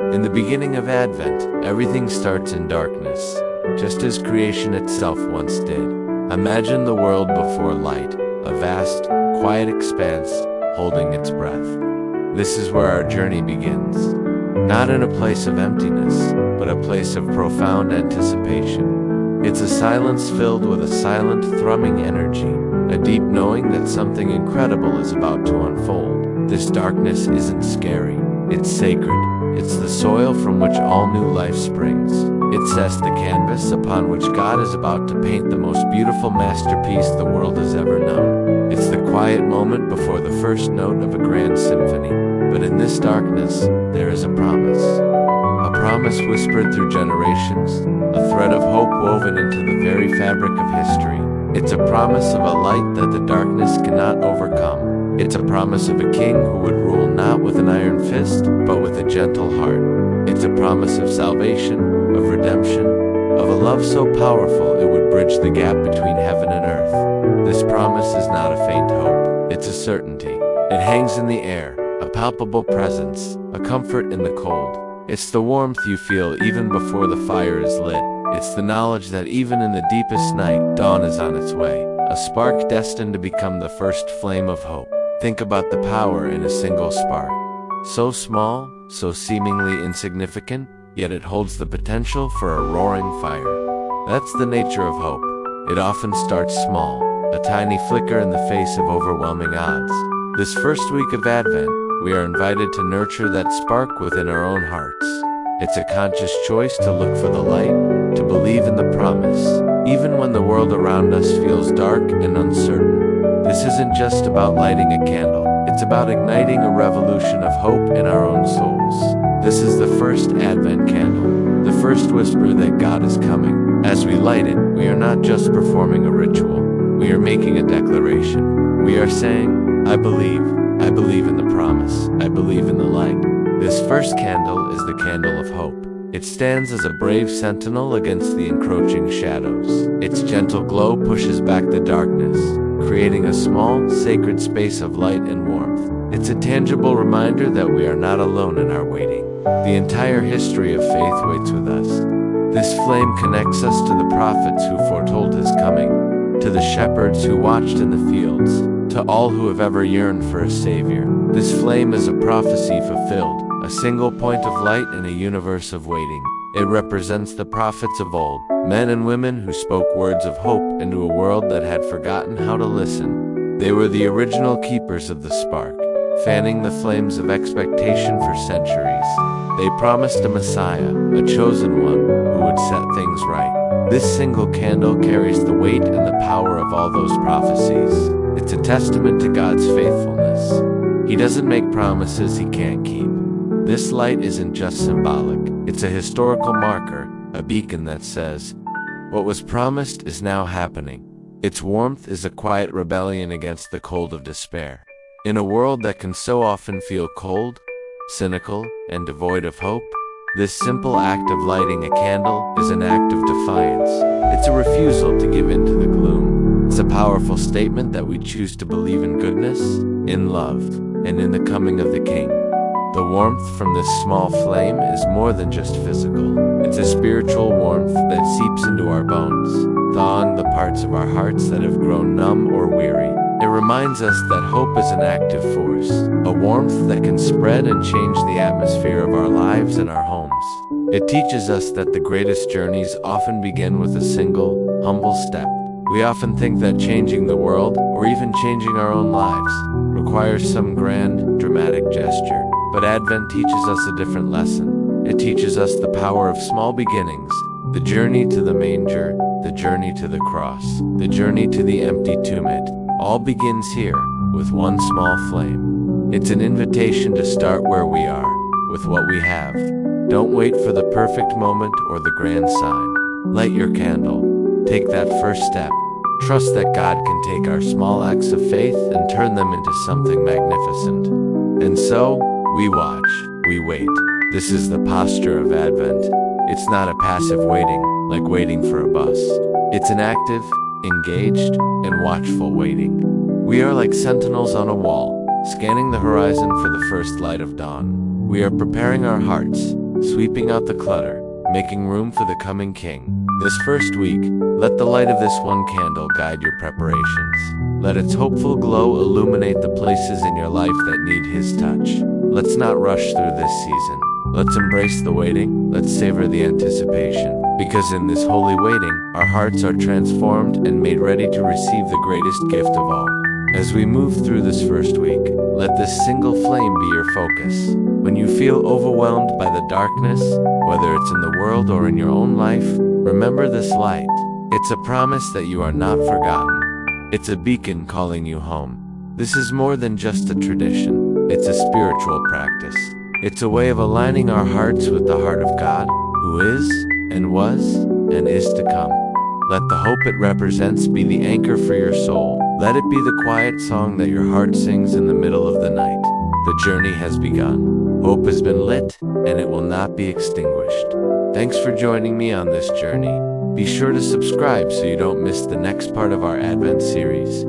In the beginning of Advent, everything starts in darkness, just as creation itself once did. Imagine the world before light, a vast, quiet expanse holding its breath. This is where our journey begins. Not in a place of emptiness, but a place of profound anticipation. It's a silence filled with a silent, thrumming energy, a deep knowing that something incredible is about to unfold. This darkness isn't scary, it's sacred. It's the soil from which all new life springs. It sets the canvas upon which God is about to paint the most beautiful masterpiece the world has ever known. It's the quiet moment before the first note of a grand symphony. But in this darkness, there is a promise. A promise whispered through generations, a thread of hope woven into the very fabric of history. It's a promise of a light that the darkness cannot overcome. It's a promise of a king who would rule not with an iron fist, but with a gentle heart. It's a promise of salvation, of redemption, of a love so powerful it would bridge the gap between heaven and earth. This promise is not a faint hope, it's a certainty. It hangs in the air, a palpable presence, a comfort in the cold. It's the warmth you feel even before the fire is lit. It's the knowledge that even in the deepest night, dawn is on its way, a spark destined to become the first flame of hope. Think about the power in a single spark. So small, so seemingly insignificant, yet it holds the potential for a roaring fire. That's the nature of hope. It often starts small, a tiny flicker in the face of overwhelming odds. This first week of Advent, we are invited to nurture that spark within our own hearts. It's a conscious choice to look for the light, to believe in the promise, even when the world around us feels dark and uncertain. This isn't just about lighting a candle, it's about igniting a revolution of hope in our own souls. This is the first Advent candle, the first whisper that God is coming. As we light it, we are not just performing a ritual, we are making a declaration. We are saying, I believe in the promise, I believe in the light. This first candle is the candle of hope. It stands as a brave sentinel against the encroaching shadows. Its gentle glow pushes back the darkness, creating a small, sacred space of light and warmth. It's a tangible reminder that we are not alone in our waiting. The entire history of faith waits with us. This flame connects us to the prophets who foretold his coming, to the shepherds who watched in the fields, to all who have ever yearned for a savior. This flame is a prophecy fulfilled, a single point of light in a universe of waiting. It represents the prophets of old, men and women who spoke words of hope into a world that had forgotten how to listen. They were the original keepers of the spark, fanning the flames of expectation for centuries. They promised a Messiah, a chosen one, who would set things right. This single candle carries the weight and the power of all those prophecies. It's a testament to God's faithfulness. He doesn't make promises he can't keep. This light isn't just symbolic, it's a historical marker, a beacon that says, what was promised is now happening. Its warmth is a quiet rebellion against the cold of despair. In a world that can so often feel cold, cynical, and devoid of hope, this simple act of lighting a candle is an act of defiance. It's a refusal to give in to the gloom. It's a powerful statement that we choose to believe in goodness, in love, and in the coming of the King. The warmth from this small flame is more than just physical. It's a spiritual warmth that seeps into our bones, thawing the parts of our hearts that have grown numb or weary. It reminds us that hope is an active force, a warmth that can spread and change the atmosphere of our lives and our homes. It teaches us that the greatest journeys often begin with a single, humble step. We often think that changing the world, or even changing our own lives, requires some grand, dramatic gesture. But Advent teaches us a different lesson. It teaches us the power of small beginnings, the journey to the manger, the journey to the cross, the journey to the empty tomb. It all begins here, with one small flame. It's an invitation to start where we are, with what we have. Don't wait for the perfect moment or the grand sign. Light your candle. Take that first step. Trust that God can take our small acts of faith and turn them into something magnificent. And so, we watch, we wait. This is the posture of Advent. It's not a passive waiting, like waiting for a bus. It's an active, engaged, and watchful waiting. We are like sentinels on a wall, scanning the horizon for the first light of dawn. We are preparing our hearts, sweeping out the clutter, making room for the coming king. This first week, let the light of this one candle guide your preparations. Let its hopeful glow illuminate the places in your life that need his touch. Let's not rush through this season. Let's embrace the waiting. Let's savor the anticipation. Because in this holy waiting, our hearts are transformed and made ready to receive the greatest gift of all. As we move through this first week, let this single flame be your focus. When you feel overwhelmed by the darkness, whether it's in the world or in your own life, remember this light. It's a promise that you are not forgotten. It's a beacon calling you home. This is more than just a tradition. It's a spiritual practice. It's a way of aligning our hearts with the heart of God, who is, and was, and is to come. Let the hope it represents be the anchor for your soul. Let it be the quiet song that your heart sings in the middle of the night. The journey has begun. Hope has been lit, and it will not be extinguished. Thanks for joining me on this journey. Be sure to subscribe so you don't miss the next part of our Advent series.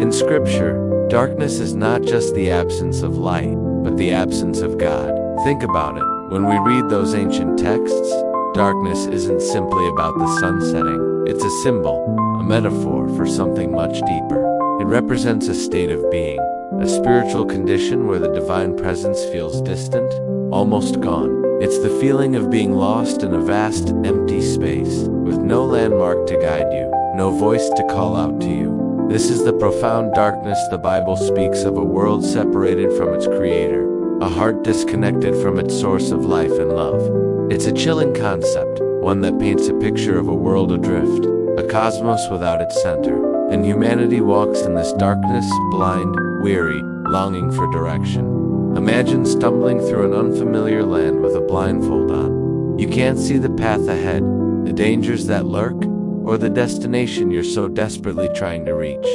In Scripture, darkness is not just the absence of light, but the absence of God. Think about it. When we read those ancient texts, darkness isn't simply about the sun setting. It's a symbol, a metaphor for something much deeper. It represents a state of being, a spiritual condition where the divine presence feels distant, almost gone. It's the feeling of being lost in a vast, empty space, with no landmark to guide you, no voice to call out to you. This is the profound darkness the Bible speaks of, a world separated from its creator, a heart disconnected from its source of life and love. It's a chilling concept, one that paints a picture of a world adrift, a cosmos without its center. And humanity walks in this darkness, blind, weary, longing for direction. Imagine stumbling through an unfamiliar land with a blindfold on. You can't see the path ahead, the dangers that lurk, or the destination you're so desperately trying to reach.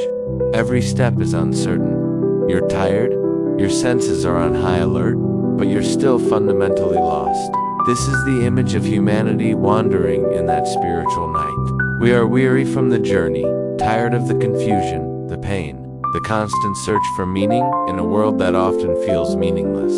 Every step is uncertain. You're tired, your senses are on high alert, but you're still fundamentally lost. This is the image of humanity wandering in that spiritual night. We are weary from the journey, tired of the confusion, the pain, the constant search for meaning in a world that often feels meaningless.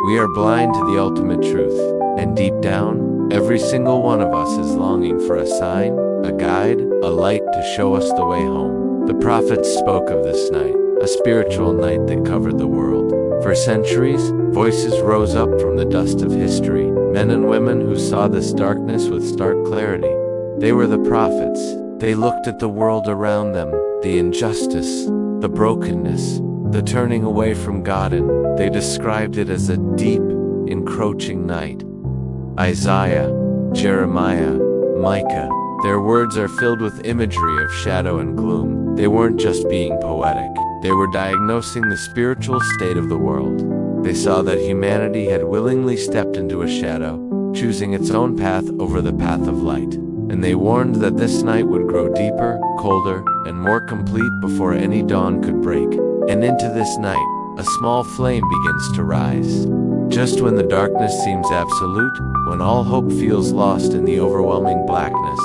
We are blind to the ultimate truth, and deep down, every single one of us is longing for a sign, a guide, a light to show us the way home. The prophets spoke of this night, a spiritual night that covered the world. For centuries, voices rose up from the dust of history, men and women who saw this darkness with stark clarity. They were the prophets. They looked at the world around them, the injustice, the brokenness, the turning away from God, and they described it as a deep, encroaching night. Isaiah, Jeremiah, Micah, their words are filled with imagery of shadow and gloom. They weren't just being poetic. They were diagnosing the spiritual state of the world. They saw that humanity had willingly stepped into a shadow, choosing its own path over the path of light. And they warned that this night would grow deeper, colder, and more complete before any dawn could break. And into this night, a small flame begins to rise. Just when the darkness seems absolute, when all hope feels lost in the overwhelming blackness,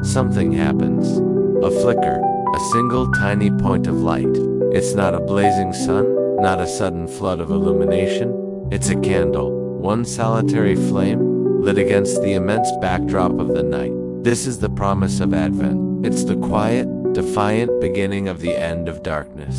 something happens. A flicker, a single tiny point of light. It's not a blazing sun, not a sudden flood of illumination. It's a candle, one solitary flame, lit against the immense backdrop of the night. This is the promise of Advent. It's the quiet, defiant beginning of the end of darkness.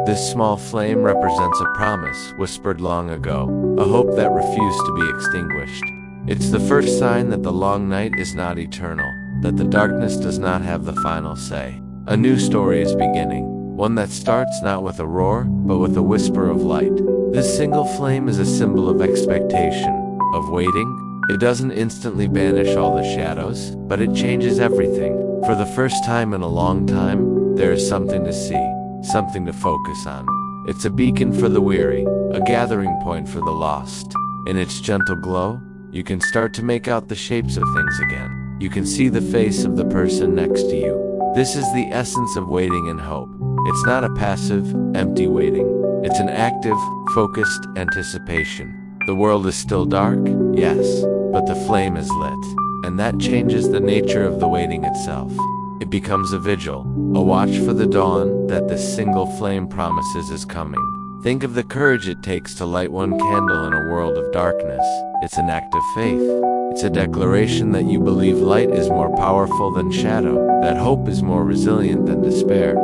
This small flame represents a promise whispered long ago, a hope that refused to be extinguished. It's the first sign that the long night is not eternal, that the darkness does not have the final say. A new story is beginning, one that starts not with a roar, but with a whisper of light. This single flame is a symbol of expectation, of waiting. It doesn't instantly banish all the shadows, but it changes everything. For the first time in a long time, there is something to see, something to focus on. It's a beacon for the weary, a gathering point for the lost. In its gentle glow, you can start to make out the shapes of things again. You can see the face of the person next to you. This is the essence of waiting and hope. It's not a passive, empty waiting. It's an active, focused anticipation. The world is still dark, yes, but the flame is lit, and that changes the nature of the waiting itself. It becomes a vigil, a watch for the dawn that this single flame promises is coming. Think of the courage it takes to light one candle in a world of darkness. It's an act of faith. It's a declaration that you believe light is more powerful than shadow, that hope is more resilient than despair.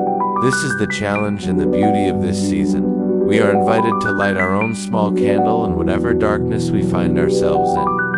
This is the challenge and the beauty of this season. We are invited to light our own small candle in whatever darkness we find ourselves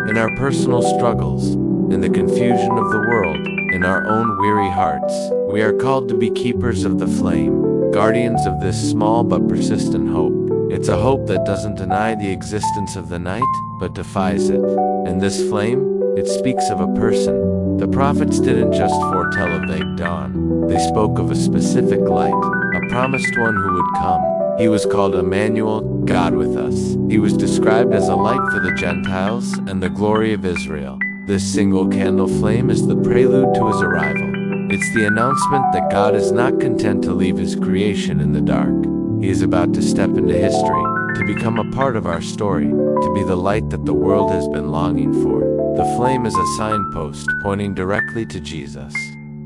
in our personal struggles, in the confusion of the world, in our own weary hearts. We are called to be keepers of the flame, guardians of this small but persistent hope. It's a hope that doesn't deny the existence of the night, but defies it. And this flame, it speaks of a person. The prophets didn't just foretell a vague dawn. They spoke of a specific light, a promised one who would come. He was called Emmanuel, God with us. He was described as a light for the Gentiles and the glory of Israel. This single candle flame is the prelude to his arrival. It's the announcement that God is not content to leave his creation in the dark. He is about to step into history, to become a part of our story, to be the light that the world has been longing for. The flame is a signpost pointing directly to Jesus.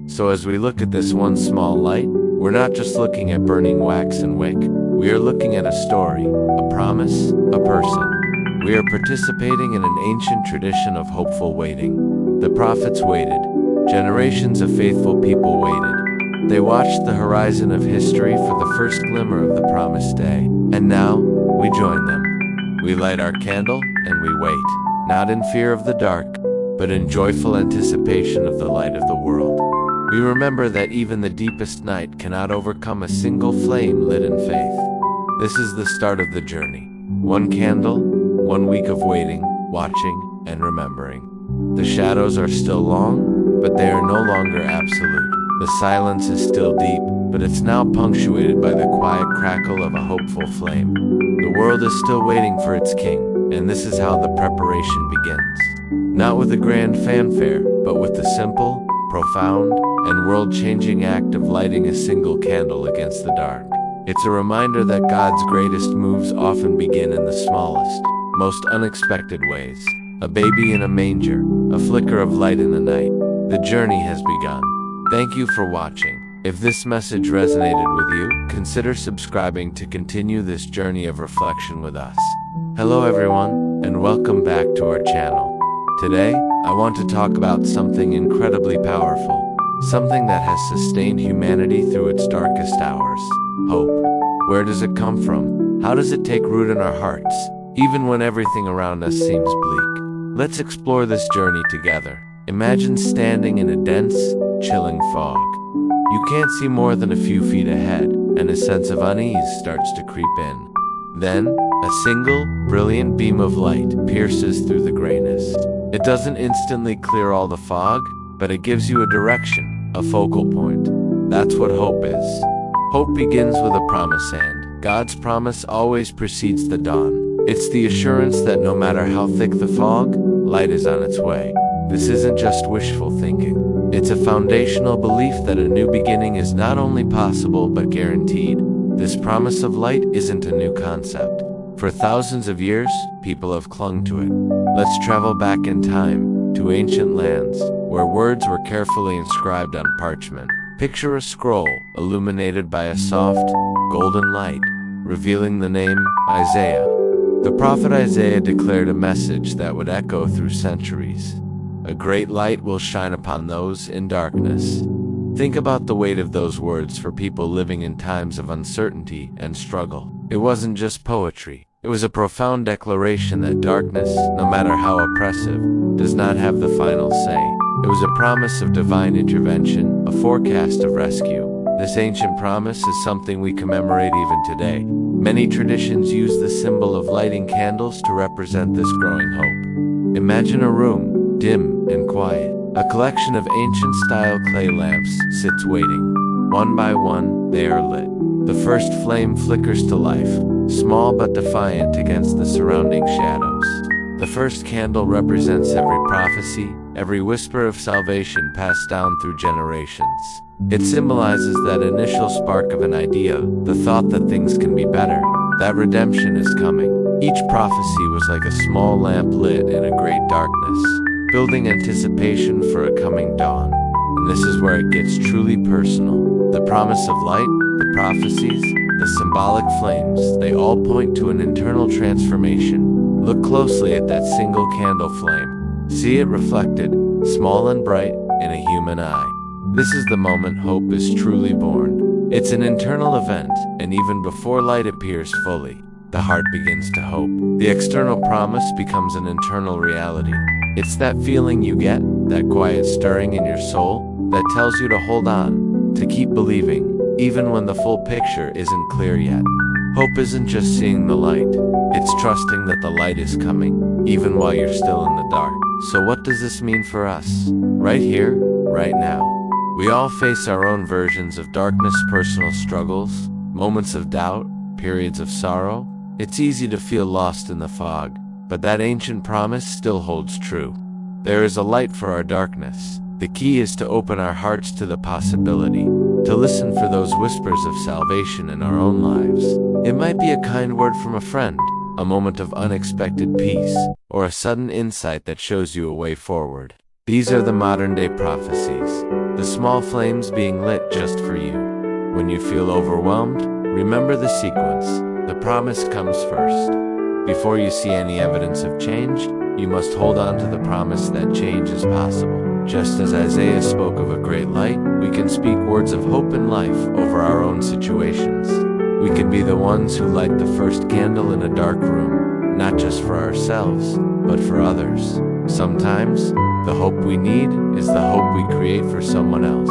So as we look at this one small light, we're not just looking at burning wax and wick. We are looking at a story, a promise, a person. We are participating in an ancient tradition of hopeful waiting. The prophets waited. Generations of faithful people waited. They watched the horizon of history for the first glimmer of the promised day. And now, we join them. We light our candle, and we wait, not in fear of the dark, but in joyful anticipation of the light of the world. We remember that even the deepest night cannot overcome a single flame lit in faith. This is the start of the journey. One candle, 1 week of waiting, watching, and remembering. The shadows are still long, but they are no longer absolute. The silence is still deep, but it's now punctuated by the quiet crackle of a hopeful flame. The world is still waiting for its king, and this is how the preparation begins. Not with a grand fanfare, but with the simple, profound, and world-changing act of lighting a single candle against the dark. It's a reminder that God's greatest moves often begin in the smallest, most unexpected ways. A baby in a manger, a flicker of light in the night. The journey has begun. Thank you for watching. If this message resonated with you, consider subscribing to continue this journey of reflection with us. Hello everyone, and welcome back to our channel. Today, I want to talk about something incredibly powerful, something that has sustained humanity through its darkest hours. Hope. Where does it come from? How does it take root in our hearts, even when everything around us seems bleak? Let's explore this journey together. Imagine standing in a dense, chilling fog. You can't see more than a few feet ahead, and a sense of unease starts to creep in. Then, a single, brilliant beam of light pierces through the grayness. It doesn't instantly clear all the fog, but it gives you a direction, a focal point. That's what hope is. Hope begins with a promise, and God's promise always precedes the dawn. It's the assurance that no matter how thick the fog, light is on its way. This isn't just wishful thinking. It's a foundational belief that a new beginning is not only possible but guaranteed. This promise of light isn't a new concept. For thousands of years, people have clung to it. Let's travel back in time, to ancient lands, where words were carefully inscribed on parchment. Picture a scroll, illuminated by a soft, golden light, revealing the name Isaiah. The prophet Isaiah declared a message that would echo through centuries. A great light will shine upon those in darkness. Think about the weight of those words for people living in times of uncertainty and struggle. It wasn't just poetry. It was a profound declaration that darkness, no matter how oppressive, does not have the final say. It was a promise of divine intervention, a forecast of rescue. This ancient promise is something we commemorate even today. Many traditions use the symbol of lighting candles to represent this growing hope. Imagine a room, dim and quiet. A collection of ancient-style clay lamps sits waiting. One by one, they are lit. The first flame flickers to life, small but defiant against the surrounding shadows. The first candle represents every prophecy, every whisper of salvation passed down through generations. It symbolizes that initial spark of an idea, the thought that things can be better, that redemption is coming. Each prophecy was like a small lamp lit in a great darkness, building anticipation for a coming dawn. And this is where it gets truly personal. The promise of light, the prophecies, the symbolic flames, they all point to an internal transformation. Look closely at that single candle flame. See it reflected, small and bright, in a human eye. This is the moment hope is truly born. It's an internal event, and even before light appears fully, the heart begins to hope. The external promise becomes an internal reality. It's that feeling you get, that quiet stirring in your soul, that tells you to hold on, to keep believing, even when the full picture isn't clear yet. Hope isn't just seeing the light, it's trusting that the light is coming, even while you're still in the dark. So what does this mean for us? Right here, right now. We all face our own versions of darkness, personal struggles, moments of doubt, periods of sorrow. It's easy to feel lost in the fog, but that ancient promise still holds true. There is a light for our darkness. The key is to open our hearts to the possibility, to listen for those whispers of salvation in our own lives. It might be a kind word from a friend, a moment of unexpected peace, or a sudden insight that shows you a way forward. These are the modern-day prophecies, the small flames being lit just for you. When you feel overwhelmed, remember the sequence. The promise comes first. Before you see any evidence of change, you must hold on to the promise that change is possible. Just as Isaiah spoke of a great light, we can speak words of hope and life over our own situations. We can be the ones who light the first candle in a dark room, not just for ourselves, but for others. Sometimes, the hope we need is the hope we create for someone else.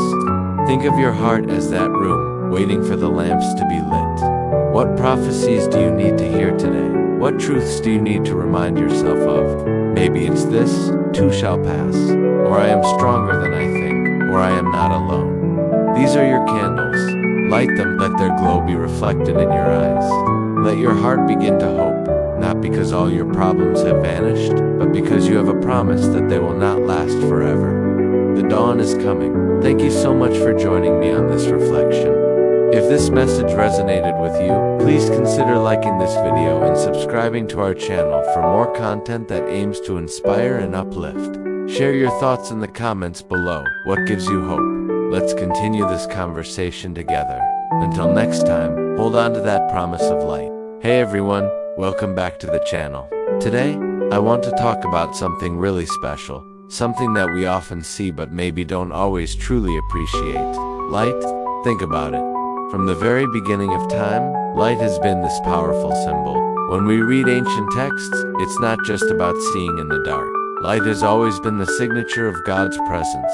Think of your heart as that room, waiting for the lamps to be lit. What prophecies do you need to hear today? What truths do you need to remind yourself of? Maybe it's this, too shall pass, or I am stronger than I think, or I am not alone. These are your candles. Light them, let their glow be reflected in your eyes. Let your heart begin to hope, not because all your problems have vanished, but because you have a promise that they will not last forever. The dawn is coming. Thank you so much for joining me on this reflection. If this message resonated with you, please consider liking this video and subscribing to our channel for more content that aims to inspire and uplift. Share your thoughts in the comments below. What gives you hope? Let's continue this conversation together. Until next time, hold on to that promise of light. Hey everyone, welcome back to the channel. Today, I want to talk about something really special, something that we often see but maybe don't always truly appreciate. Light? Think about it. From the very beginning of time, light has been this powerful symbol. When we read ancient texts, it's not just about seeing in the dark. Light has always been the signature of God's presence.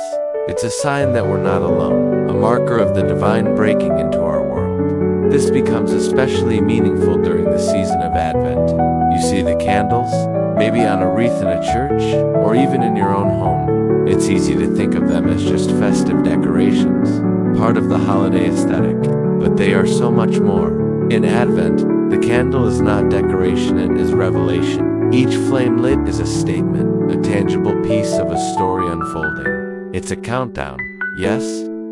It's a sign that we're not alone, a marker of the divine breaking into our world. This becomes especially meaningful during the season of Advent. You see the candles, maybe on a wreath in a church, or even in your own home. It's easy to think of them as just festive decorations, part of the holiday aesthetic. But they are so much more. In Advent, the candle is not decoration, it is revelation. Each flame lit is a statement, a tangible piece of a story unfolding. It's a countdown, yes,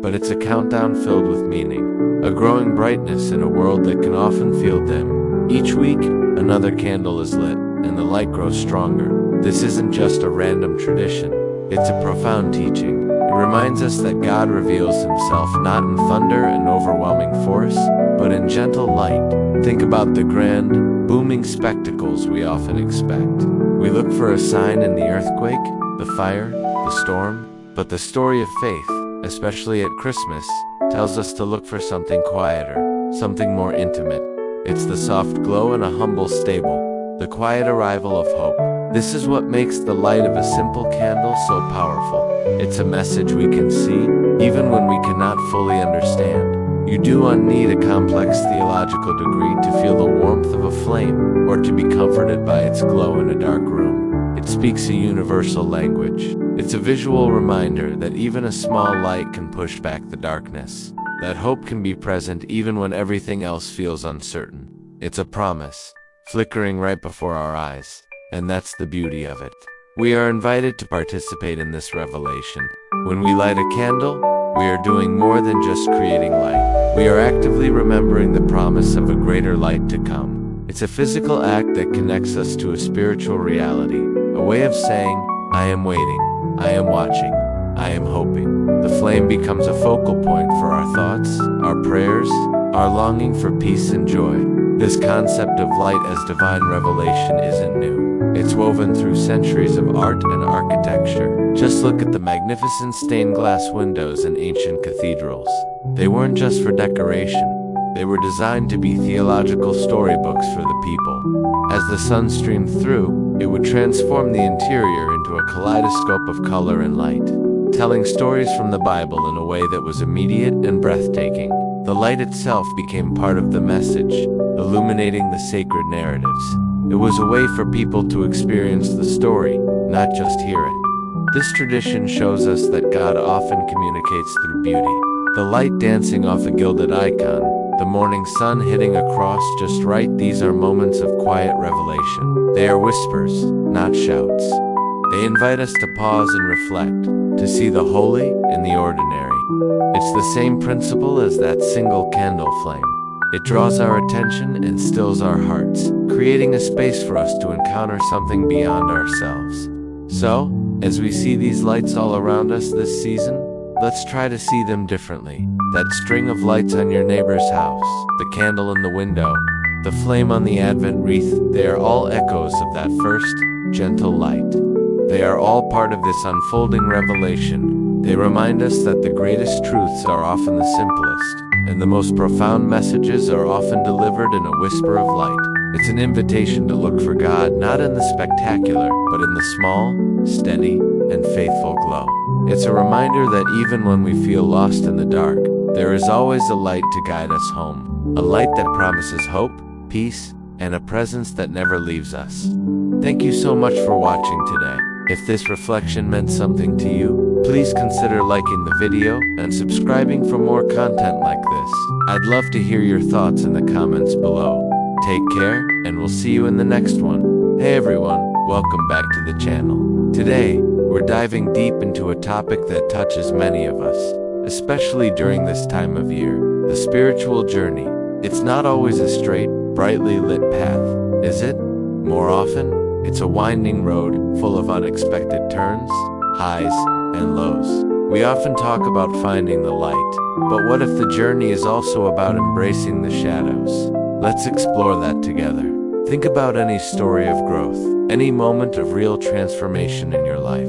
but it's a countdown filled with meaning. A growing brightness in a world that can often feel dim. Each week, another candle is lit, and the light grows stronger. This isn't just a random tradition, it's a profound teaching. It reminds us that God reveals himself not in thunder and overwhelming force, but in gentle light. Think about the grand, booming spectacles we often expect. We look for a sign in the earthquake, the fire, the storm, but the story of faith, especially at Christmas, tells us to look for something quieter, something more intimate. It's the soft glow in a humble stable, the quiet arrival of hope. This is what makes the light of a simple candle so powerful. It's a message we can see, even when we cannot fully understand. You don't need a complex theological degree to feel the warmth of a flame, or to be comforted by its glow in a dark room. It speaks a universal language. It's a visual reminder that even a small light can push back the darkness, that hope can be present even when everything else feels uncertain. It's a promise, flickering right before our eyes. And that's the beauty of it. We are invited to participate in this revelation. When we light a candle, we are doing more than just creating light. We are actively remembering the promise of a greater light to come. It's a physical act that connects us to a spiritual reality, a way of saying, I am waiting, I am watching, I am hoping. The flame becomes a focal point for our thoughts, our prayers, our longing for peace and joy. This concept of light as divine revelation isn't new. It's woven through centuries of art and architecture. Just look at the magnificent stained glass windows in ancient cathedrals. They weren't just for decoration. They were designed to be theological storybooks for the people. As the sun streamed through, it would transform the interior into a kaleidoscope of color and light, telling stories from the Bible in a way that was immediate and breathtaking. The light itself became part of the message, illuminating the sacred narratives. It was a way for people to experience the story, not just hear it. This tradition shows us that God often communicates through beauty. The light dancing off a gilded icon, the morning sun hitting a cross just right, these are moments of quiet revelation. They are whispers, not shouts. They invite us to pause and reflect, to see the holy in the ordinary. It's the same principle as that single candle flame. It draws our attention and stills our hearts, creating a space for us to encounter something beyond ourselves. So, as we see these lights all around us this season, let's try to see them differently. That string of lights on your neighbor's house, the candle in the window, the flame on the Advent wreath, they are all echoes of that first, gentle light. They are all part of this unfolding revelation. They remind us that the greatest truths are often the simplest, and the most profound messages are often delivered in a whisper of light. It's an invitation to look for God not in the spectacular, but in the small, steady, and faithful glow. It's a reminder that even when we feel lost in the dark, there is always a light to guide us home. A light that promises hope, peace, and a presence that never leaves us. Thank you so much for watching today. If this reflection meant something to you, please consider liking the video and subscribing for more content like this. I'd love to hear your thoughts in the comments below. Take care, and we'll see you in the next one. Hey everyone, welcome back to the channel. Today, we're diving deep into a topic that touches many of us, especially during this time of year, the spiritual journey. It's not always a straight, brightly lit path, is it? More often, it's a winding road full of unexpected turns, highs, and lows. We often talk about finding the light, but what if the journey is also about embracing the shadows? Let's explore that together. Think about any story of growth, any moment of real transformation in your life.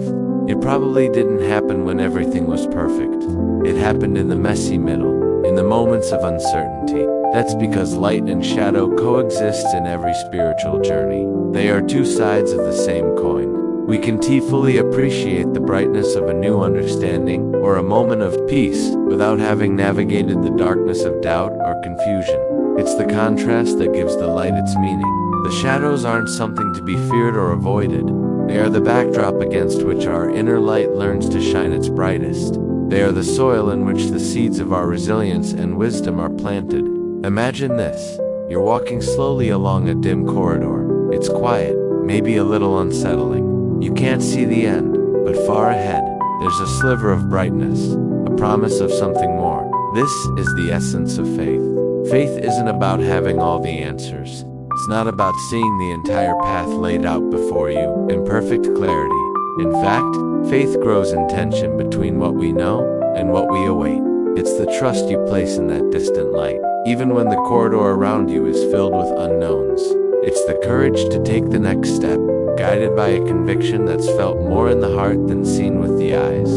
It probably didn't happen when everything was perfect. It happened in the messy middle, in the moments of uncertainty. That's because light and shadow coexist in every spiritual journey. They are two sides of the same coin. We can fully appreciate the brightness of a new understanding or a moment of peace without having navigated the darkness of doubt or confusion. It's the contrast that gives the light its meaning. The shadows aren't something to be feared or avoided. They are the backdrop against which our inner light learns to shine its brightest. They are the soil in which the seeds of our resilience and wisdom are planted. Imagine this. You're walking slowly along a dim corridor. It's quiet, maybe a little unsettling. You can't see the end, but far ahead, there's a sliver of brightness, a promise of something more. This is the essence of faith. Faith isn't about having all the answers. It's not about seeing the entire path laid out before you in perfect clarity. In fact, faith grows in tension between what we know and what we await. It's the trust you place in that distant light, even when the corridor around you is filled with unknowns. It's the courage to take the next step, guided by a conviction that's felt more in the heart than seen with the eyes.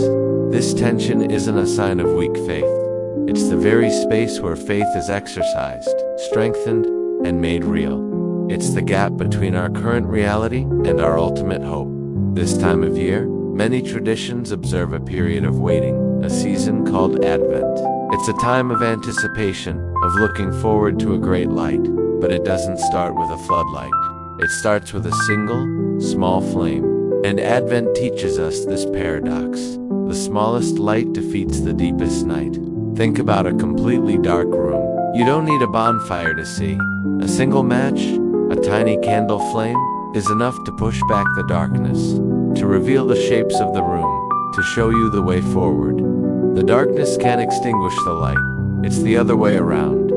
This tension isn't a sign of weak faith. It's the very space where faith is exercised, strengthened, and made real. It's the gap between our current reality and our ultimate hope. This time of year, many traditions observe a period of waiting, a season called Advent. It's a time of anticipation, of looking forward to a great light, but it doesn't start with a floodlight. It starts with a single, small flame. And Advent teaches us this paradox. The smallest light defeats the deepest night. Think about a completely dark room. You don't need a bonfire to see. A single match, a tiny candle flame, is enough to push back the darkness, to reveal the shapes of the room, to show you the way forward. The darkness can't extinguish the light. It's the other way around.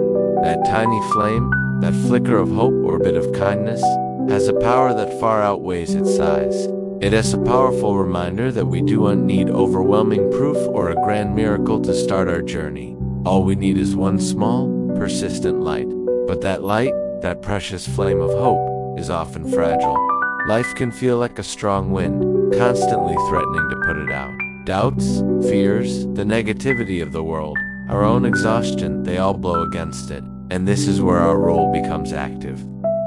That tiny flame, that flicker of hope or bit of kindness, has a power that far outweighs its size. It is a powerful reminder that we don't need overwhelming proof or a grand miracle to start our journey. All we need is one small, persistent light. But that light, that precious flame of hope, is often fragile. Life can feel like a strong wind, constantly threatening to put it out. Doubts, fears, the negativity of the world, our own exhaustion, they all blow against it. And this is where our role becomes active.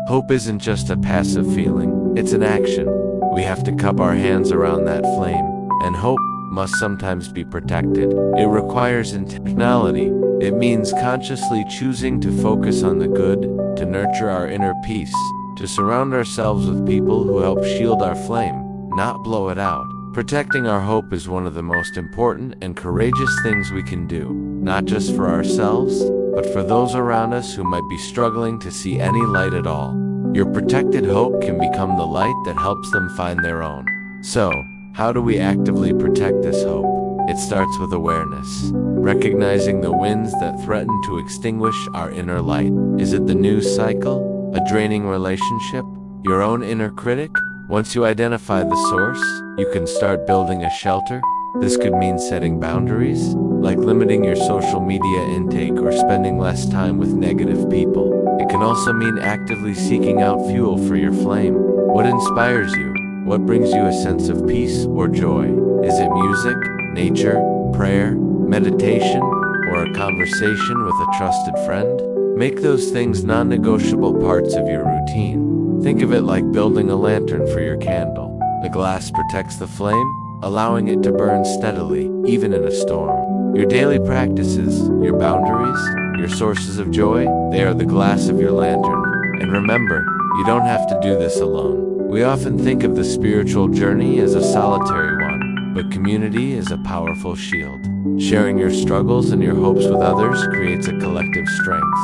Hope isn't just a passive feeling, it's an action. We have to cup our hands around that flame, and hope must sometimes be protected. It requires intentionality. It means consciously choosing to focus on the good, to nurture our inner peace, to surround ourselves with people who help shield our flame, not blow it out. Protecting our hope is one of the most important and courageous things we can do, not just for ourselves, but for those around us who might be struggling to see any light at all. Your protected hope can become the light that helps them find their own. So, how do we actively protect this hope? It starts with awareness, recognizing the winds that threaten to extinguish our inner light. Is it the news cycle, a draining relationship, your own inner critic? Once you identify the source, you can start building a shelter. This could mean setting boundaries, like limiting your social media intake or spending less time with negative people. It can also mean actively seeking out fuel for your flame. What inspires you? What brings you a sense of peace or joy? Is it music, nature, prayer, meditation, or a conversation with a trusted friend? Make those things non-negotiable parts of your routine. Think of it like building a lantern for your candle. The glass protects the flame, allowing it to burn steadily, even in a storm. Your daily practices, your boundaries, your sources of joy, they are the glass of your lantern. And remember, you don't have to do this alone. We often think of the spiritual journey as a solitary one, but community is a powerful shield. Sharing your struggles and your hopes with others creates a collective strength.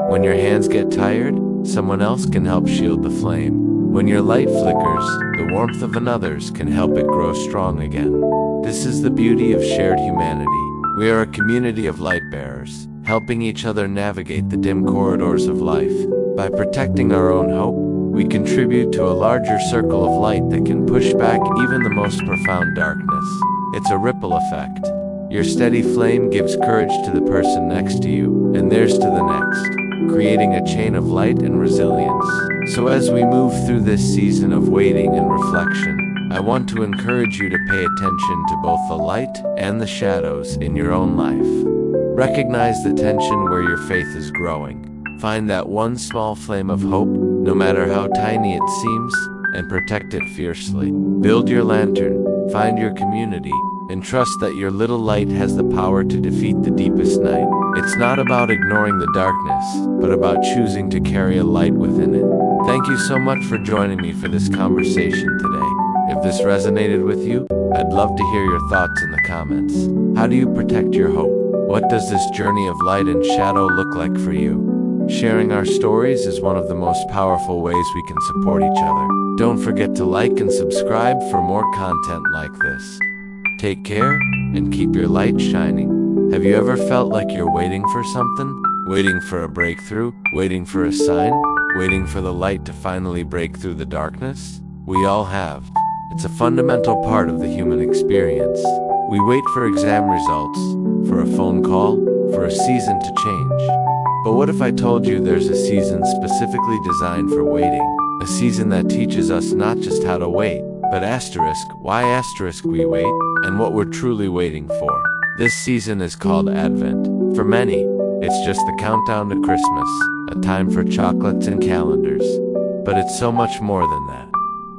When your hands get tired, someone else can help shield the flame. When your light flickers, the warmth of another's can help it grow strong again. This is the beauty of shared humanity. We are a community of light bearers, helping each other navigate the dim corridors of life. By protecting our own hope, we contribute to a larger circle of light that can push back even the most profound darkness. It's a ripple effect. Your steady flame gives courage to the person next to you, and theirs to the next, creating a chain of light and resilience. So as we move through this season of waiting and reflection, I want to encourage you to pay attention to both the light and the shadows in your own life. Recognize the tension where your faith is growing. Find that one small flame of hope, no matter how tiny it seems, and protect it fiercely. Build your lantern, find your community, and trust that your little light has the power to defeat the deepest night. It's not about ignoring the darkness, but about choosing to carry a light within it. Thank you so much for joining me for this conversation today. If this resonated with you, I'd love to hear your thoughts in the comments. How do you protect your hope? What does this journey of light and shadow look like for you? Sharing our stories is one of the most powerful ways we can support each other. Don't forget to like and subscribe for more content like this. Take care, and keep your light shining. Have you ever felt like you're waiting for something? Waiting for a breakthrough? Waiting for a sign? Waiting for the light to finally break through the darkness? We all have. It's a fundamental part of the human experience. We wait for exam results, for a phone call, for a season to change. But what if I told you there's a season specifically designed for waiting? A season that teaches us not just how to wait, but why we wait, and what we're truly waiting for. This season is called Advent. For many, it's just the countdown to Christmas, a time for chocolates and calendars. But it's so much more than that.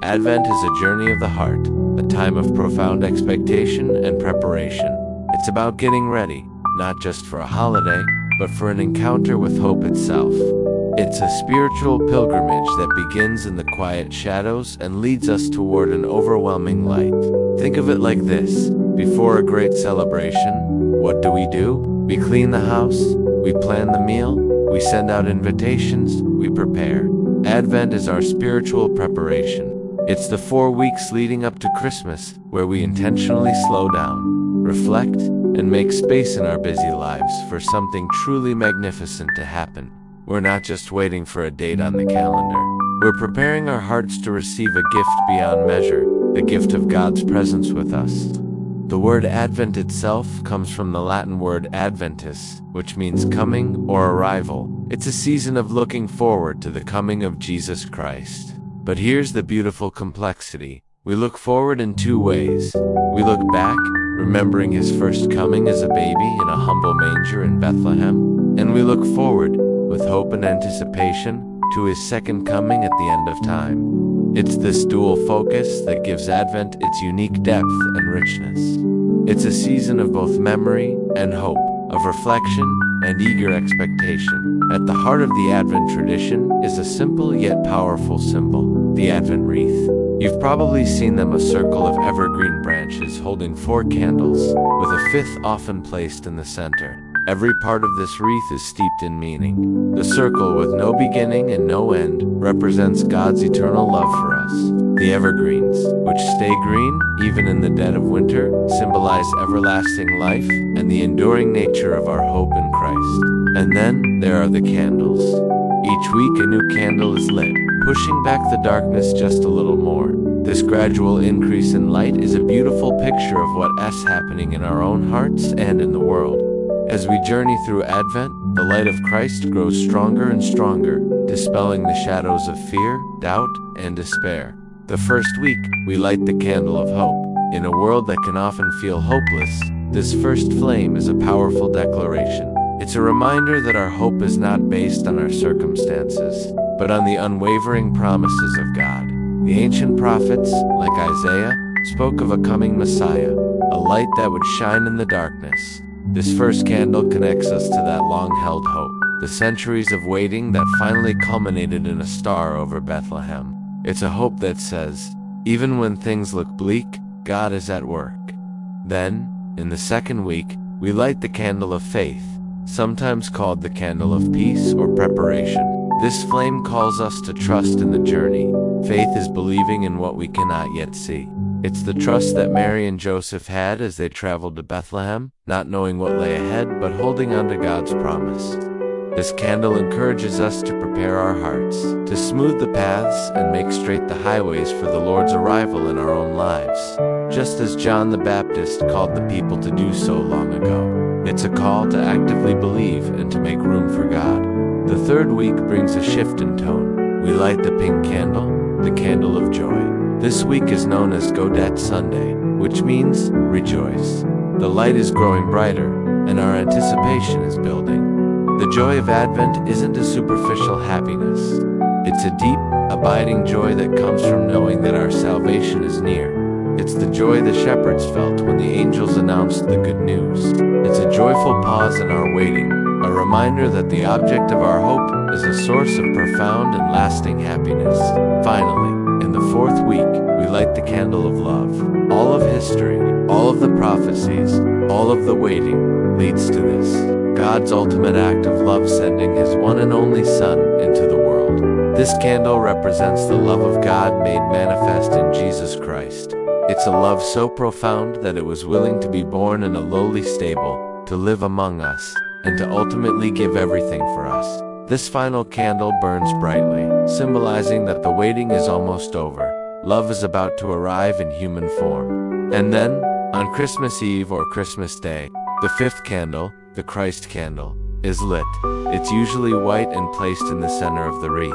Advent is a journey of the heart, a time of profound expectation and preparation. It's about getting ready, not just for a holiday, but for an encounter with hope itself. It's a spiritual pilgrimage that begins in the quiet shadows and leads us toward an overwhelming light. Think of it like this. Before a great celebration, what do? We clean the house, we plan the meal, we send out invitations, we prepare. Advent is our spiritual preparation. It's the 4 weeks leading up to Christmas where we intentionally slow down, reflect, and make space in our busy lives for something truly magnificent to happen. We're not just waiting for a date on the calendar. We're preparing our hearts to receive a gift beyond measure, the gift of God's presence with us. The word Advent itself comes from the Latin word adventus, which means coming or arrival. It's a season of looking forward to the coming of Jesus Christ. But here's the beautiful complexity. We look forward in two ways. We look back, remembering his first coming as a baby in a humble manger in Bethlehem, and we look forward, with hope and anticipation, to his second coming at the end of time. It's this dual focus that gives Advent its unique depth and richness. It's a season of both memory and hope, of reflection and eager expectation. At the heart of the Advent tradition is a simple yet powerful symbol, the Advent wreath. You've probably seen them, a circle of evergreen branches holding 4 candles, with a 5th often placed in the center. Every part of this wreath is steeped in meaning. The circle, with no beginning and no end, represents God's eternal love for us. The evergreens, which stay green even in the dead of winter, symbolize everlasting life and the enduring nature of our hope in Christ. And then there are the candles. Each week a new candle is lit, pushing back the darkness just a little more. This gradual increase in light is a beautiful picture of what's happening in our own hearts and in the world. As we journey through Advent, the light of Christ grows stronger and stronger, dispelling the shadows of fear, doubt, and despair. The first week, we light the candle of hope. In a world that can often feel hopeless, this first flame is a powerful declaration. It's a reminder that our hope is not based on our circumstances, but on the unwavering promises of God. The ancient prophets, like Isaiah, spoke of a coming Messiah, a light that would shine in the darkness. This first candle connects us to that long-held hope, the centuries of waiting that finally culminated in a star over Bethlehem. It's a hope that says, even when things look bleak, God is at work. Then, in the second week, we light the candle of faith, sometimes called the candle of peace or preparation. This flame calls us to trust in the journey. Faith is believing in what we cannot yet see. It's the trust that Mary and Joseph had as they traveled to Bethlehem, not knowing what lay ahead, but holding on to God's promise. This candle encourages us to prepare our hearts, to smooth the paths and make straight the highways for the Lord's arrival in our own lives, just as John the Baptist called the people to do so long ago. It's a call to actively believe and to make room for God. The third week brings a shift in tone. We light the pink candle, the candle of joy. This week is known as Gaudete Sunday, which means rejoice. The light is growing brighter, and our anticipation is building. The joy of Advent isn't a superficial happiness. It's a deep, abiding joy that comes from knowing that our salvation is near. It's the joy the shepherds felt when the angels announced the good news. It's a joyful pause in our waiting, a reminder that the object of our hope is a source of profound and lasting happiness. Finally, in the fourth week, we light the candle of love. All of history, all of the prophecies, all of the waiting leads to this. God's ultimate act of love, sending his one and only Son into the world. This candle represents the love of God made manifest in Jesus Christ. It's a love so profound that it was willing to be born in a lowly stable, to live among us, and to ultimately give everything for us. This final candle burns brightly, symbolizing that the waiting is almost over. Love is about to arrive in human form. And then, on Christmas Eve or Christmas Day, the fifth candle, the Christ candle, is lit. It's usually white and placed in the center of the wreath.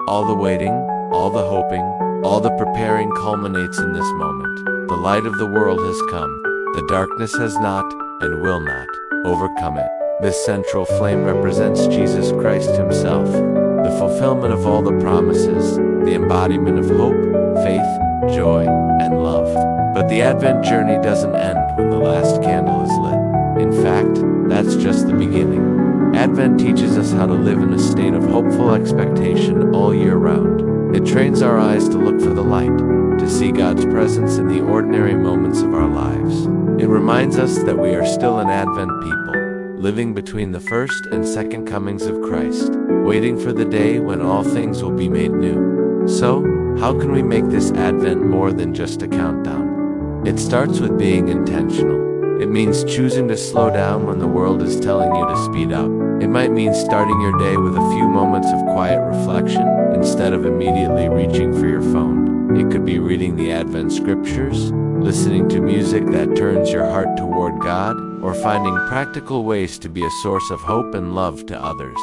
All the waiting, all the hoping, all the preparing culminates in this moment. The light of the world has come. The darkness has not, and will not, overcome it. This central flame represents Jesus Christ himself, the fulfillment of all the promises, the embodiment of hope, faith, joy, and love. But the Advent journey doesn't end when the last candle is lit. In fact, that's just the beginning. Advent teaches us how to live in a state of hopeful expectation all year round. It trains our eyes to look for the light, to see God's presence in the ordinary moments of our lives. It reminds us that we are still an Advent people, living between the first and second comings of Christ, waiting for the day when all things will be made new. So, how can we make this Advent more than just a countdown? It starts with being intentional. It means choosing to slow down when the world is telling you to speed up. It might mean starting your day with a few moments of quiet reflection instead of immediately reaching for your phone. It could be reading the Advent scriptures, listening to music that turns your heart toward God, or finding practical ways to be a source of hope and love to others.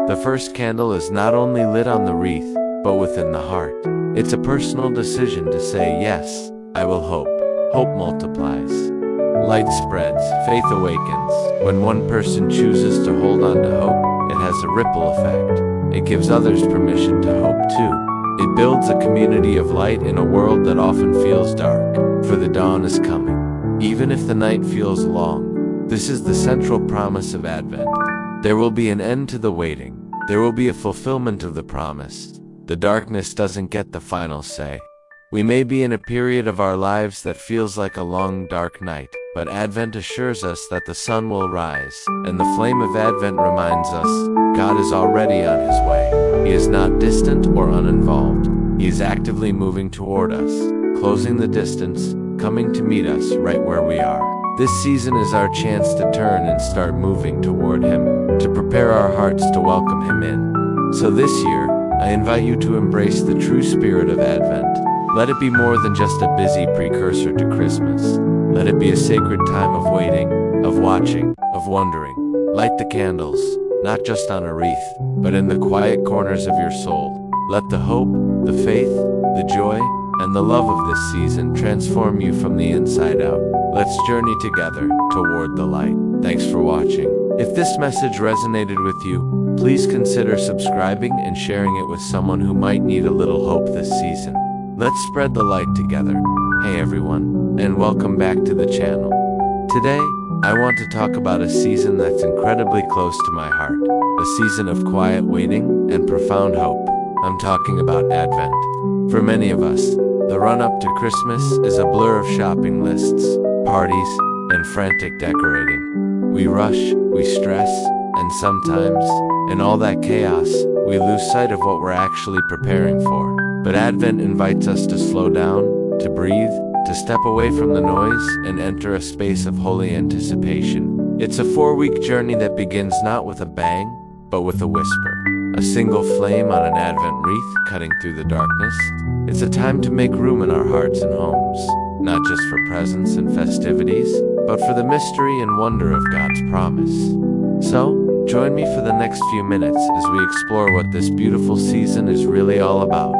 The first candle is not only lit on the wreath, but within the heart. It's a personal decision to say, yes, I will hope. Hope multiplies. Light spreads, faith awakens. When one person chooses to hold on to hope, it has a ripple effect. It gives others permission to hope too. It builds a community of light in a world that often feels dark, for the dawn is coming. Even if the night feels long, this is the central promise of Advent. There will be an end to the waiting. There will be a fulfillment of the promise. The darkness doesn't get the final say. We may be in a period of our lives that feels like a long, dark night, but Advent assures us that the sun will rise, and the flame of Advent reminds us God is already on his way. He is not distant or uninvolved. He is actively moving toward us, closing the distance, coming to meet us right where we are. This season is our chance to turn and start moving toward him, to prepare our hearts to welcome him in. So this year, I invite you to embrace the true spirit of Advent. Let it be more than just a busy precursor to Christmas. Let it be a sacred time of waiting, of watching, of wondering. Light the candles, not just on a wreath, but in the quiet corners of your soul. Let the hope, the faith, the joy, and the love of this season transform you from the inside out. Let's journey together toward the light. Thanks for watching. If this message resonated with you, please consider subscribing and sharing it with someone who might need a little hope this season. Let's spread the light together. Hey everyone, and welcome back to the channel. Today, I want to talk about a season that's incredibly close to my heart. A season of quiet waiting and profound hope. I'm talking about Advent. For many of us, the run-up to Christmas is a blur of shopping lists, parties, and frantic decorating. We rush, we stress, and sometimes, in all that chaos, we lose sight of what we're actually preparing for. But Advent invites us to slow down, to breathe, to step away from the noise and enter a space of holy anticipation. It's a 4-week journey that begins not with a bang, but with a whisper. A single flame on an Advent wreath cutting through the darkness. It's a time to make room in our hearts and homes, not just for presents and festivities, but for the mystery and wonder of God's promise. So, join me for the next few minutes as we explore what this beautiful season is really all about.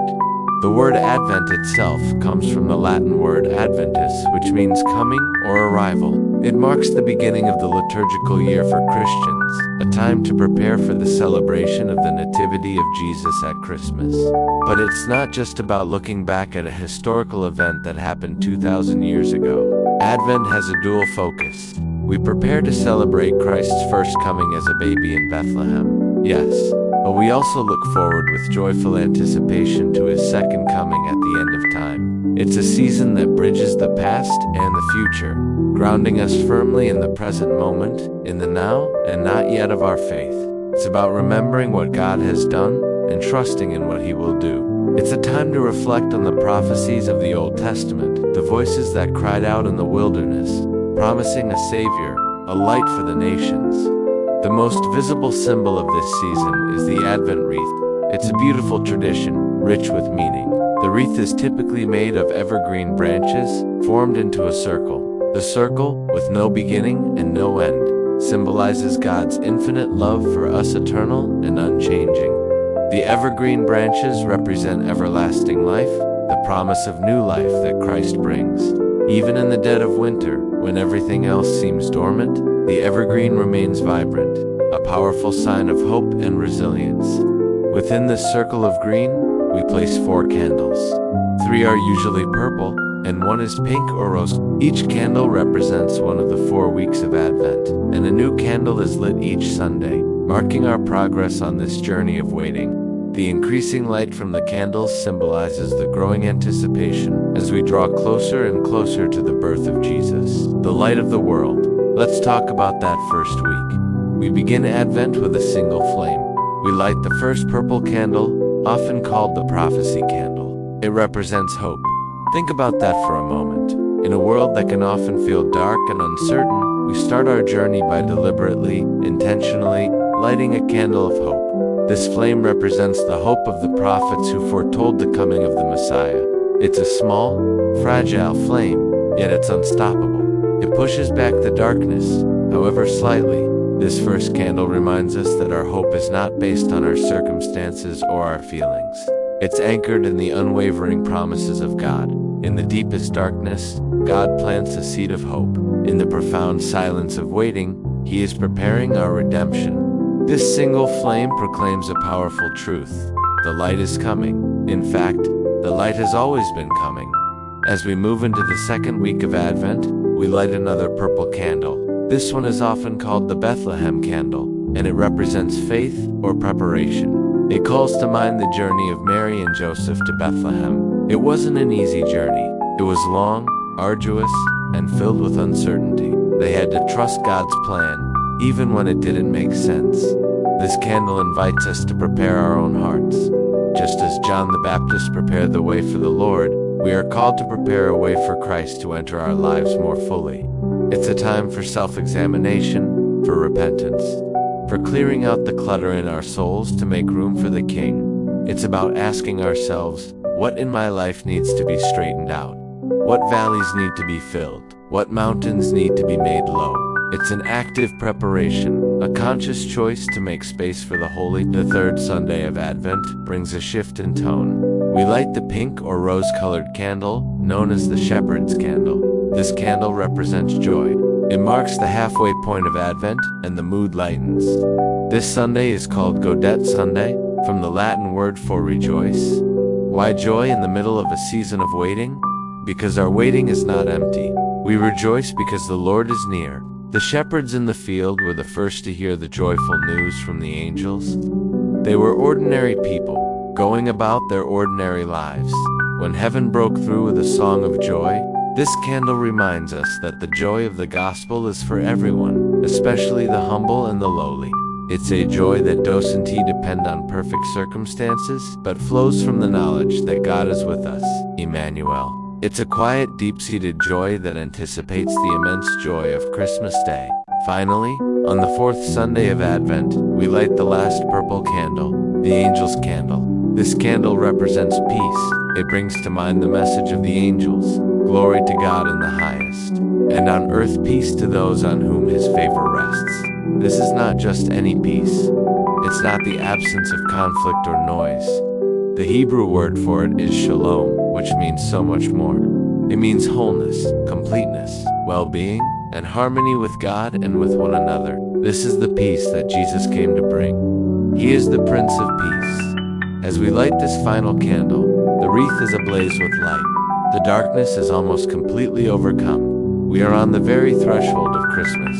The word Advent itself comes from the Latin word adventus, which means coming or arrival. It marks the beginning of the liturgical year for Christians, a time to prepare for the celebration of the Nativity of Jesus at Christmas. But it's not just about looking back at a historical event that happened 2,000 years ago. Advent has a dual focus. We prepare to celebrate Christ's first coming as a baby in Bethlehem, yes, but we also look forward with joyful anticipation to his second coming at the end of time. It's a season that bridges the past and the future, grounding us firmly in the present moment, in the now and not yet of our faith. It's about remembering what God has done and trusting in what he will do. It's a time to reflect on the prophecies of the Old Testament, the voices that cried out in the wilderness, promising a Savior, a light for the nations. The most visible symbol of this season is the Advent wreath. It's a beautiful tradition, rich with meaning. The wreath is typically made of evergreen branches, formed into a circle. The circle, with no beginning and no end, symbolizes God's infinite love for us, eternal and unchanging. The evergreen branches represent everlasting life, the promise of new life that Christ brings. Even in the dead of winter, when everything else seems dormant, the evergreen remains vibrant, a powerful sign of hope and resilience. Within this circle of green, we place 4 candles. 3 are usually purple, and 1 is pink or rose. Each candle represents one of the 4 weeks of Advent, and a new candle is lit each Sunday, marking our progress on this journey of waiting. The increasing light from the candles symbolizes the growing anticipation as we draw closer and closer to the birth of Jesus, the light of the world. Let's talk about that first week. We begin Advent with a single flame. We light the first purple candle, often called the prophecy candle. It represents hope. Think about that for a moment. In a world that can often feel dark and uncertain, we start our journey by deliberately, intentionally, lighting a candle of hope. This flame represents the hope of the prophets who foretold the coming of the Messiah. It's a small, fragile flame, yet it's unstoppable. It pushes back the darkness, however slightly. This first candle reminds us that our hope is not based on our circumstances or our feelings. It's anchored in the unwavering promises of God. In the deepest darkness, God plants a seed of hope. In the profound silence of waiting, He is preparing our redemption. This single flame proclaims a powerful truth. The light is coming. In fact, the light has always been coming. As we move into the second week of Advent, we light another purple candle. This one is often called the Bethlehem candle, and it represents faith or preparation. It calls to mind the journey of Mary and Joseph to Bethlehem. It wasn't an easy journey. It was long, arduous, and filled with uncertainty. They had to trust God's plan, even when it didn't make sense. This candle invites us to prepare our own hearts. Just as John the Baptist prepared the way for the Lord, we are called to prepare a way for Christ to enter our lives more fully. It's a time for self-examination, for repentance, for clearing out the clutter in our souls to make room for the King. It's about asking ourselves, what in my life needs to be straightened out? What valleys need to be filled? What mountains need to be made low? It's an active preparation, a conscious choice to make space for the holy. The third Sunday of Advent brings a shift in tone. We light the pink or rose-colored candle, known as the shepherd's candle. This candle represents joy. It marks the halfway point of Advent, and the mood lightens. This Sunday is called Gaudete Sunday, from the Latin word for rejoice. Why joy in the middle of a season of waiting? Because our waiting is not empty. We rejoice because the Lord is near. The shepherds in the field were the first to hear the joyful news from the angels. They were ordinary people, going about their ordinary lives. When heaven broke through with a song of joy, this candle reminds us that the joy of the gospel is for everyone, especially the humble and the lowly. It's a joy that doesn't depend on perfect circumstances, but flows from the knowledge that God is with us, Emmanuel. It's a quiet, deep-seated joy that anticipates the immense joy of Christmas Day. Finally, on the fourth Sunday of Advent, we light the last purple candle, the angel's candle. This candle represents peace. It brings to mind the message of the angels, glory to God in the highest, and on earth peace to those on whom His favor rests. This is not just any peace. It's not the absence of conflict or noise. The Hebrew word for it is shalom, which means so much more. It means wholeness, completeness, well-being, and harmony with God and with one another. This is the peace that Jesus came to bring. He is the Prince of Peace. As we light this final candle, the wreath is ablaze with light. The darkness is almost completely overcome. We are on the very threshold of Christmas.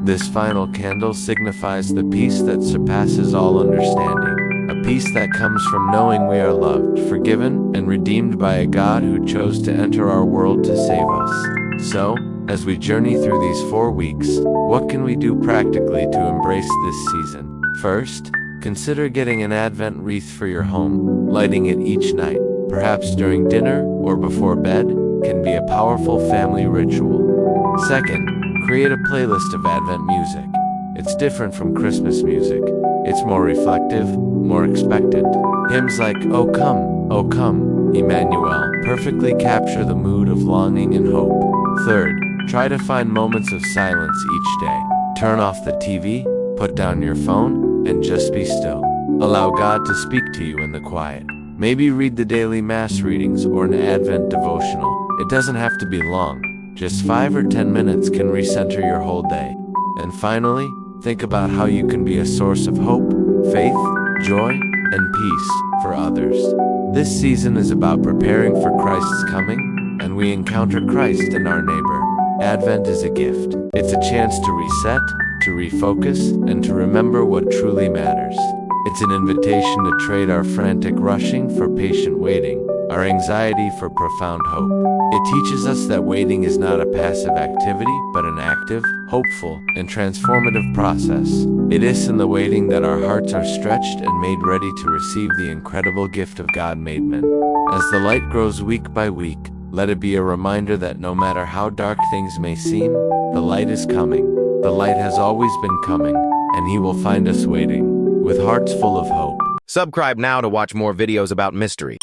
This final candle signifies the peace that surpasses all understanding. A peace that comes from knowing we are loved, forgiven, and redeemed by a God who chose to enter our world to save us. So, as we journey through these 4 weeks, what can we do practically to embrace this season? First, consider getting an Advent wreath for your home. Lighting it each night, perhaps during dinner or before bed, can be a powerful family ritual. Second, create a playlist of Advent music. It's different from Christmas music. It's more reflective, more expectant. Hymns like O Come, Emmanuel perfectly capture the mood of longing and hope. Third, try to find moments of silence each day. Turn off the TV, put down your phone, and just be still. Allow God to speak to you in the quiet. Maybe read the daily Mass readings or an Advent devotional. It doesn't have to be long. Just 5 or 10 minutes can recenter your whole day. And finally, think about how you can be a source of hope, faith, joy, and peace for others. This season is about preparing for Christ's coming, and we encounter Christ in our neighbor. Advent is a gift. It's a chance to reset, to refocus, and to remember what truly matters. It's an invitation to trade our frantic rushing for patient waiting, our anxiety for profound hope. It teaches us that waiting is not a passive activity, but an active, hopeful, and transformative process. It is in the waiting that our hearts are stretched and made ready to receive the incredible gift of God-made man. As the light grows week by week, let it be a reminder that no matter how dark things may seem, the light is coming. The light has always been coming, and He will find us waiting, with hearts full of hope. Subscribe now to watch more videos about mystery.